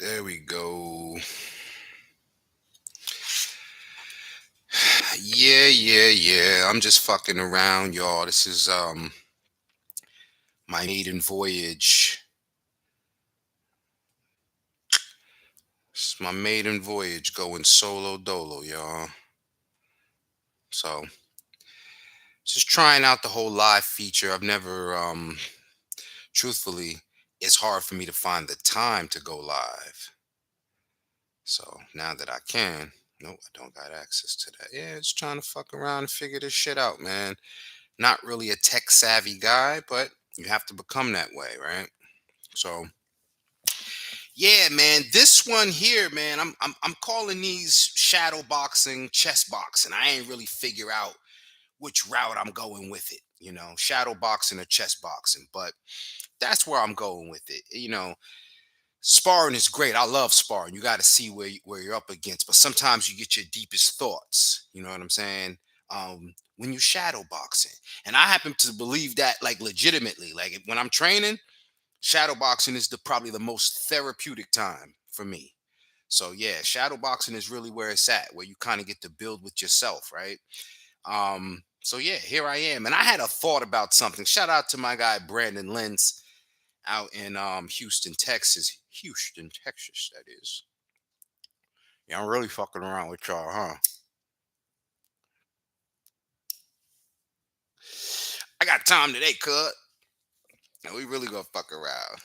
There we go. Yeah. I'm just fucking around, y'all. This is my maiden voyage. It's my maiden voyage going solo dolo, y'all. So just trying out the whole live feature. I've never truthfully, it's hard for me to find the time to go live. So now that I can, nope, I don't got access to that. Yeah, it's trying to fuck around and figure this shit out, man. Not really a tech savvy guy, but you have to become that way, right? So yeah, man, this one here, man, I'm calling these shadow boxing, chess boxing. I ain't really figure out which route I'm going with it, shadow boxing or chess boxing, but that's where I'm going with it. Sparring is great. I love sparring. You got to see where you're up against, but sometimes you get your deepest thoughts. You know what I'm saying? When you shadow boxing, and I happen to believe that like legitimately. Like when I'm training, shadow boxing is probably the most therapeutic time for me. So yeah, shadow boxing is really where it's at, where you kind of get to build with yourself, right? So yeah, here I am, and I had a thought about something. Shout out to my guy Brandon Lentz out in Houston, Texas. Houston, Texas, that is. Yeah, I'm really fucking around with y'all, huh? I got time today, cut. Now we really gonna fuck around.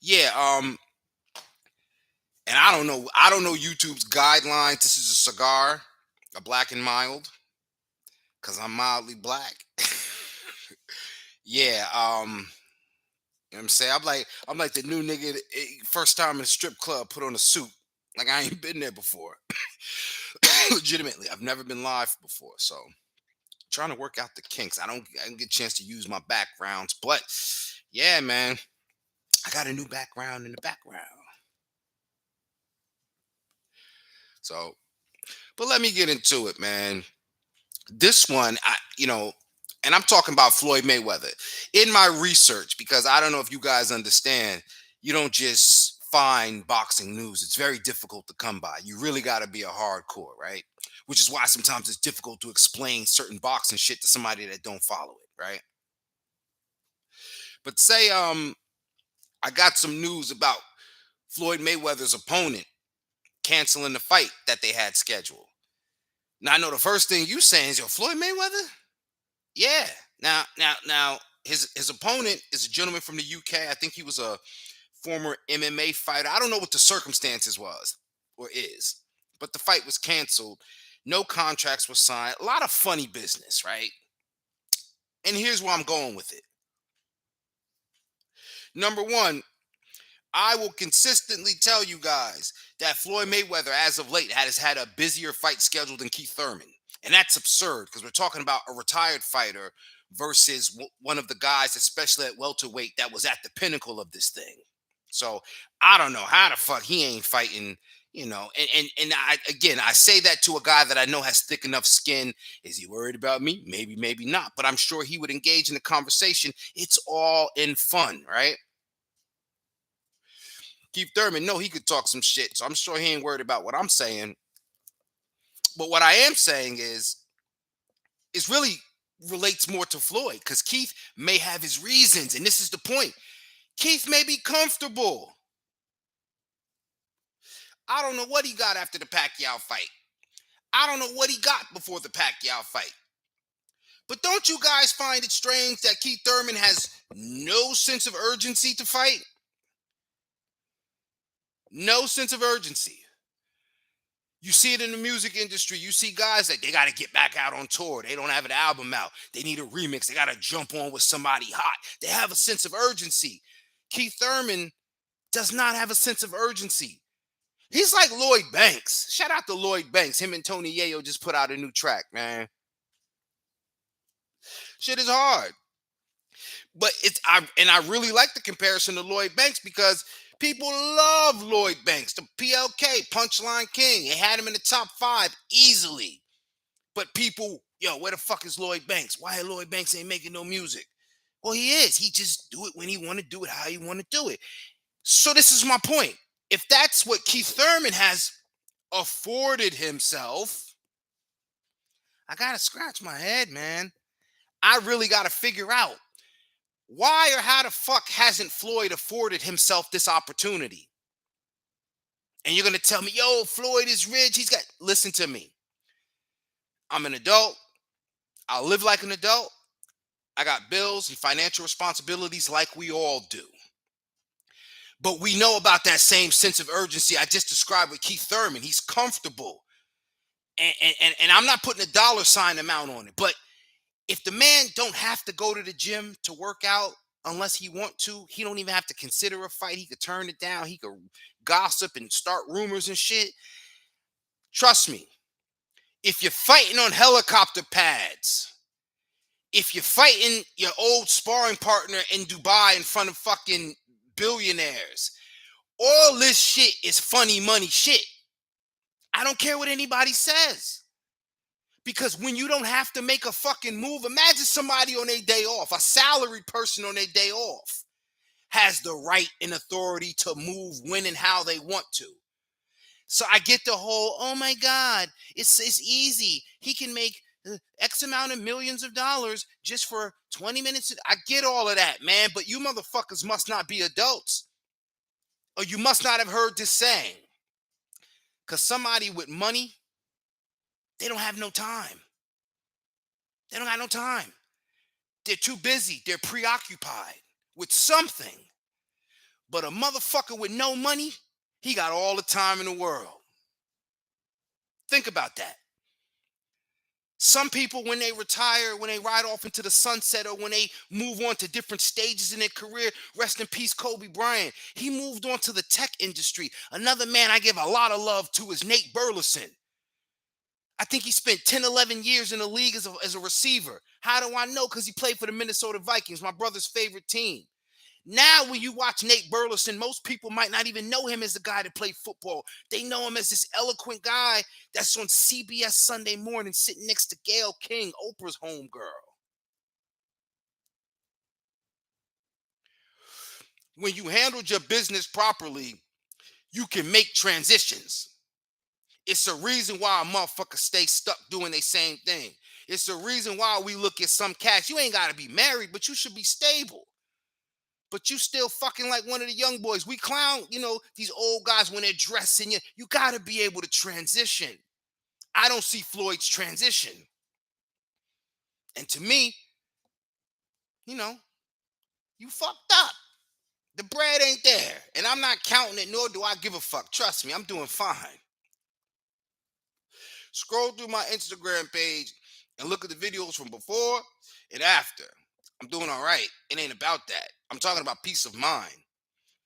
Yeah, and I don't know YouTube's guidelines. This is a cigar, a black and mild, cause I'm mildly black. Yeah, you know what I'm saying? I'm like the new nigga first time in a strip club put on a suit. Like I ain't been there before. Legitimately, I've never been live before, so trying to work out the kinks. I don't get a chance to use my backgrounds, but yeah, man, I got a new background in the background. So, but let me get into it, man. This one, and I'm talking about Floyd Mayweather. In my research, because I don't know if you guys understand, you don't just find boxing news. It's very difficult to come by. You really got to be a hardcore, right? Which is why sometimes it's difficult to explain certain boxing shit to somebody that don't follow it, right? But say I got some news about Floyd Mayweather's opponent canceling the fight that they had scheduled. Now I know the first thing you saying is, yo, Floyd Mayweather? Yeah. Now, his opponent is a gentleman from the UK. I think he was a former MMA fighter. I don't know what the circumstances was or is, but the fight was canceled. No contracts were signed. A lot of funny business, right? And here's where I'm going with it. Number one, I will consistently tell you guys that Floyd Mayweather, as of late, has had a busier fight scheduled than Keith Thurman. And that's absurd because we're talking about a retired fighter versus one of the guys, especially at welterweight, that was at the pinnacle of this thing. So I don't know how the fuck he ain't fighting, and I say that to a guy that I know has thick enough skin. Is he worried about me? Maybe, maybe not. But I'm sure he would engage in the conversation. It's all in fun, right? Keith Thurman, no, he could talk some shit. So I'm sure he ain't worried about what I'm saying. But what I am saying is really relates more to Floyd because Keith may have his reasons. And this is the point. Keith may be comfortable. I don't know what he got after the Pacquiao fight. I don't know what he got before the Pacquiao fight. But don't you guys find it strange that Keith Thurman has no sense of urgency to fight? No sense of urgency. You see it in the music industry. You see guys that they got to get back out on tour. They don't have an album out. They need a remix. They got to jump on with somebody hot. They have a sense of urgency. Keith Thurman does not have a sense of urgency. He's like Lloyd Banks. Shout out to Lloyd Banks. Him and Tony Yayo just put out a new track, man. Shit is hard. But I really like the comparison to Lloyd Banks because people love Lloyd Banks, the PLK, Punchline King. They had him in the top 5 easily. But people, yo, where the fuck is Lloyd Banks? Why Lloyd Banks ain't making no music? Well, he is. He just do it when he want to do it, how he want to do it. So this is my point. If that's what Keith Thurman has afforded himself, I gotta scratch my head, man. I really gotta figure out why or how the fuck hasn't Floyd afforded himself this opportunity? And you're gonna tell me, yo, Floyd is rich. He's got. Listen to me. I'm an adult. I live like an adult. I got bills and financial responsibilities like we all do. But we know about that same sense of urgency I just described with Keith Thurman. He's comfortable. And I'm not putting a dollar sign amount on it. But if the man don't have to go to the gym to work out unless he want to, he don't even have to consider a fight. He could turn it down. He could gossip and start rumors and shit. Trust me, if you're fighting on helicopter pads, if you're fighting your old sparring partner in Dubai in front of fucking billionaires, all this shit is funny money shit. I don't care what anybody says. Because when you don't have to make a fucking move, imagine somebody on their day off, a salary person on their day off, has the right and authority to move when and how they want to. So I get the whole, oh my God, it's easy. He can make X amount of millions of dollars just for 20 minutes. I get all of that, man. But you motherfuckers must not be adults. Or you must not have heard this saying. Because somebody with money, they don't have no time. They don't got no time. They're too busy. They're preoccupied with something. But a motherfucker with no money, he got all the time in the world. Think about that. Some people, when they retire, when they ride off into the sunset, or when they move on to different stages in their career, rest in peace, Kobe Bryant. He moved on to the tech industry. Another man I give a lot of love to is Nate Burleson. I think he spent 10, 11 years in the league as a receiver. How do I know? Because he played for the Minnesota Vikings, my brother's favorite team. Now, when you watch Nate Burleson, most people might not even know him as the guy that played football. They know him as this eloquent guy that's on CBS Sunday morning sitting next to Gayle King, Oprah's homegirl. When you handled your business properly, you can make transitions. It's a reason why a motherfucker stay stuck doing the same thing. It's a reason why we look at some cats. You ain't got to be married, but you should be stable. But you still fucking like one of the young boys. We clown, these old guys when they're dressing. You got to be able to transition. I don't see Floyd's transition. And to me, you know, you fucked up. The bread ain't there. And I'm not counting it, nor do I give a fuck. Trust me, I'm doing fine. Scroll through my Instagram page and look at the videos from before and after. I'm doing all right. It ain't about that. I'm talking about peace of mind.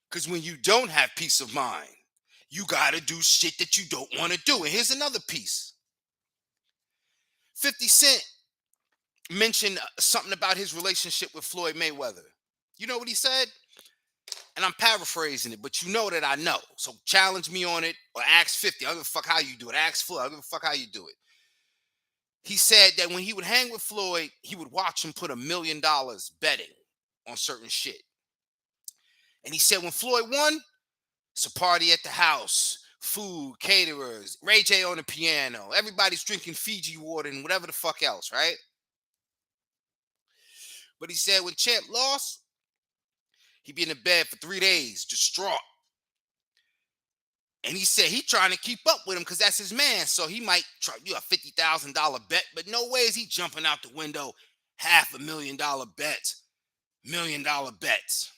Because when you don't have peace of mind, you got to do shit that you don't want to do. And here's another piece. 50 Cent mentioned something about his relationship with Floyd Mayweather. You know what he said? And I'm paraphrasing it, but you know that I know. So challenge me on it or ask 50. I don't give a fuck how you do it. Ask Floyd. I don't give a fuck how you do it. He said that when he would hang with Floyd, he would watch him put $1 million betting on certain shit. And he said when Floyd won, it's a party at the house, food, caterers, Ray J on the piano, everybody's drinking Fiji water and whatever the fuck else, right? But he said when Champ lost, he'd be in the bed for 3 days, distraught. And he said he trying to keep up with him because that's his man. So he might try do a $50,000 bet, but no way is he jumping out the window $500,000 bets, $1 million bets.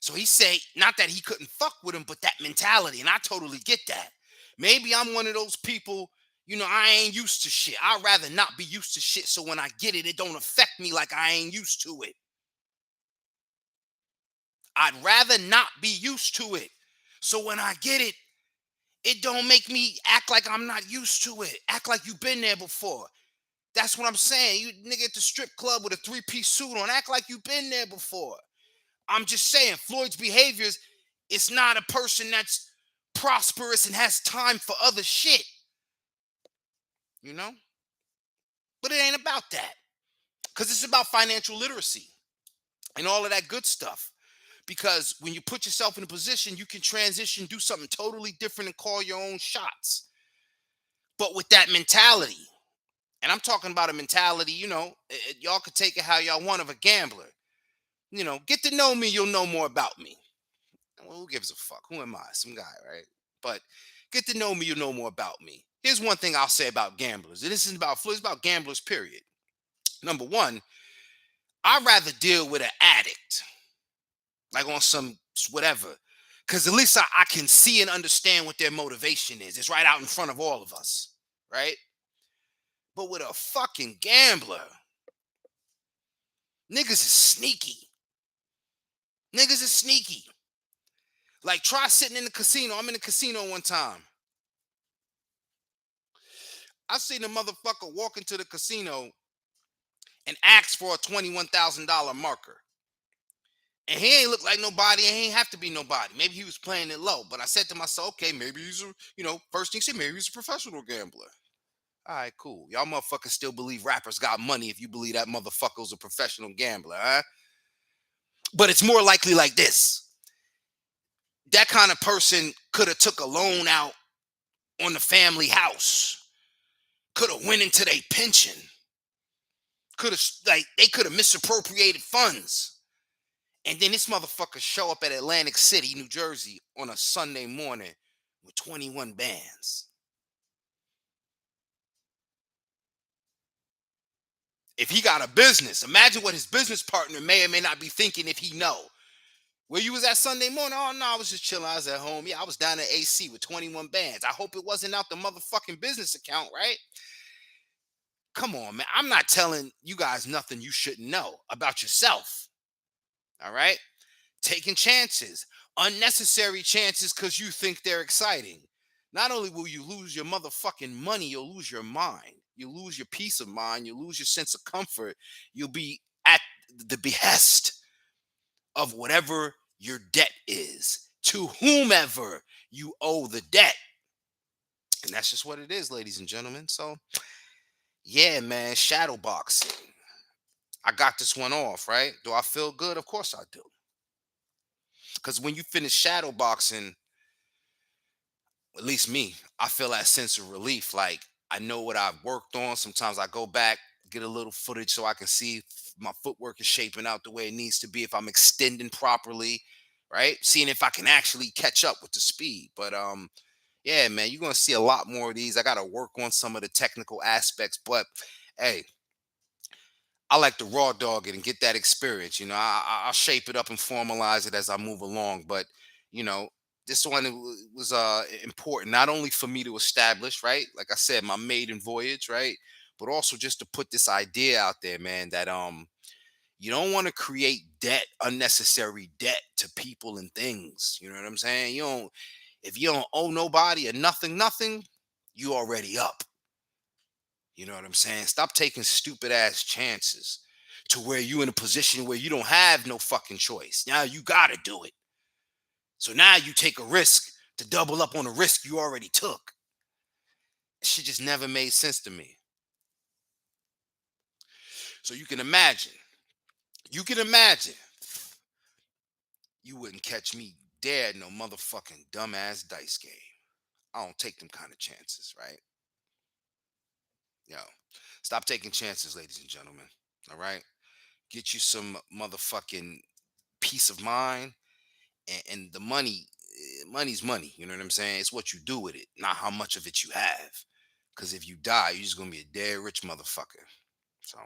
So he say, not that he couldn't fuck with him, but that mentality. And I totally get that. Maybe I'm one of those people, I ain't used to shit. I'd rather not be used to shit. So when I get it, it don't affect me like I ain't used to it. I'd rather not be used to it. So when I get it, it don't make me act like I'm not used to it. Act like you've been there before. That's what I'm saying. You nigga at the strip club with a 3-piece suit on, act like you've been there before. I'm just saying, Floyd's behaviors, it's not a person that's prosperous and has time for other shit. But it ain't about that. Because it's about financial literacy and all of that good stuff. Because when you put yourself in a position, you can transition, do something totally different, and call your own shots. But with that mentality, and I'm talking about a mentality, y'all could take it how y'all want of a gambler. Get to know me, you'll know more about me. Well, who gives a fuck? Who am I? Some guy, right? But get to know me, you'll know more about me. Here's one thing I'll say about gamblers. And this isn't about flu, it's about gamblers, period. Number one, I'd rather deal with an addict, like on some whatever. Because at least I can see and understand what their motivation is. It's right out in front of all of us, right? But with a fucking gambler, niggas is sneaky. Niggas is sneaky. Like, try sitting in the casino. I'm in the casino one time. I seen a motherfucker walk into the casino and ask for a $21,000 marker. And he ain't look like nobody, and he ain't have to be nobody. Maybe he was playing it low. But I said to myself, okay, maybe he's a, first thing he said, maybe he's a professional gambler. All right, cool. Y'all motherfuckers still believe rappers got money if you believe that motherfucker's a professional gambler, huh? But it's more likely like this. That kind of person could have took a loan out on the family house, could have went into their pension, could have, like, they could have misappropriated funds. And then this motherfucker show up at Atlantic City, New Jersey on a Sunday morning with 21 bands. If he got a business, imagine what his business partner may or may not be thinking if he know. Where you was at Sunday morning? Oh no, I was just chilling. I was at home. Yeah, I was down at AC with 21 bands. I hope it wasn't out the motherfucking business account, right? Come on, man. I'm not telling you guys nothing you shouldn't know about yourself. All right? Taking chances, unnecessary chances because you think they're exciting. Not only will you lose your motherfucking money, you'll lose your mind. You lose your peace of mind. You lose your sense of comfort. You'll be at the behest of whatever your debt is to whomever you owe the debt. And that's just what it is, ladies and gentlemen. So, yeah, man, shadow boxing. I got this one off, right? Do I feel good? Of course I do. Because when you finish shadow boxing, at least me, I feel that sense of relief. Like, I know what I've worked on. Sometimes I go back, get a little footage so I can see if my footwork is shaping out the way it needs to be, if I'm extending properly, right? Seeing if I can actually catch up with the speed. But yeah, man, you're gonna see a lot more of these. I gotta work on some of the technical aspects, but hey, I like to raw dog it and get that experience. I'll shape it up and formalize it as I move along. But you know, this one was important not only for me to establish, right? Like I said, my maiden voyage, right? But also just to put this idea out there, man, that you don't want to create debt, unnecessary debt to people and things. You know what I'm saying? You don't If you don't owe nobody or nothing, you already up. You know what I'm saying? Stop taking stupid ass chances to where you in a position where you don't have no fucking choice. Now you gotta do it. So now you take a risk to double up on a risk you already took. Shit just never made sense to me. So you can imagine you wouldn't catch me dead no motherfucking dumbass dice game. I don't take them kind of chances, right? Yo, stop taking chances, ladies and gentlemen. All right? Get you some motherfucking peace of mind, and the money's money. You know what I'm saying? It's what you do with it, not how much of it you have. Because if you die, you're just gonna be a dead rich motherfucker. So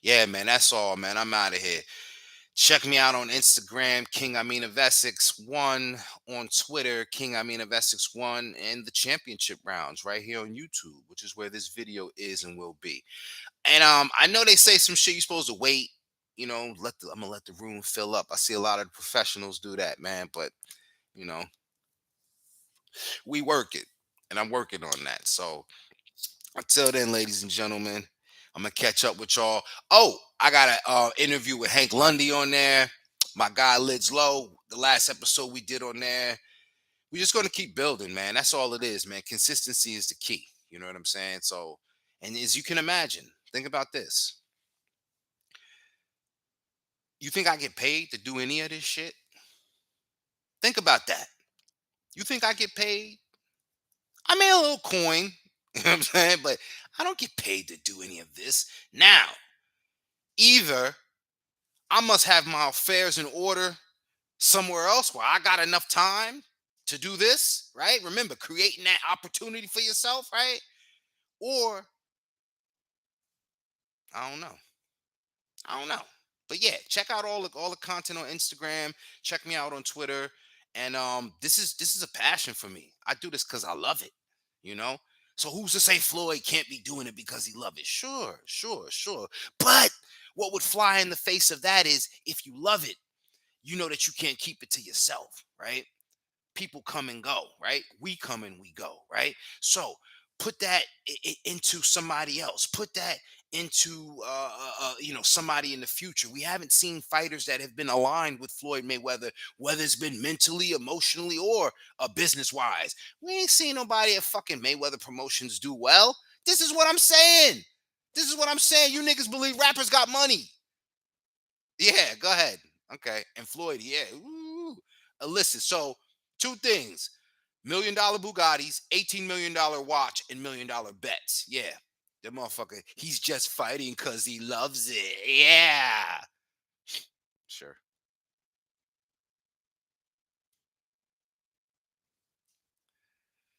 yeah, man, that's all, man. I'm out of here. Check me out on Instagram, King Amin of Essex One, on Twitter, King Amin of Essex One, and the championship rounds right here on YouTube, which is where this video is and will be. And I know they say some shit you're supposed to wait. I'm gonna let the room fill up. I see a lot of professionals do that, man. But you know, we work it, and I'm working on that. So until then, ladies and gentlemen, I'm gonna catch up with y'all. Oh, I got a interview with Hank Lundy on there. My guy Lids Low. The last episode we did on there. We're just gonna keep building, man. That's all it is, man. Consistency is the key. You know what I'm saying? So, and as you can imagine, think about this. You think I get paid to do any of this shit? Think about that. You think I get paid? I made a little coin, you know what I'm saying? But I don't get paid to do any of this. Now, either I must have my affairs in order somewhere else where I got enough time to do this, right? Remember, creating that opportunity for yourself, right? Or I don't know. I don't know. But yeah, check out all the content on Instagram. Check me out on Twitter. And this is a passion for me. I do this because I love it, you know? So who's to say Floyd can't be doing it because he love it? Sure, sure, sure. But what would fly in the face of that is if you love it, you know that you can't keep it to yourself, right? People come and go, right? We come and we go, right? So put that into somebody else. Put that into somebody in the future. We haven't seen fighters that have been aligned with Floyd Mayweather, whether it's been mentally, emotionally, or business wise. We ain't seen nobody at fucking Mayweather Promotions do well. This is what I'm saying. This is what I'm saying. You niggas believe rappers got money. Yeah, go ahead. Okay. And Floyd, yeah. Ooh. Listen, so two things. $1 million Bugattis, $18 million watch, and $1 million bets. Yeah. The motherfucker, he's just fighting because he loves it. Yeah. Sure.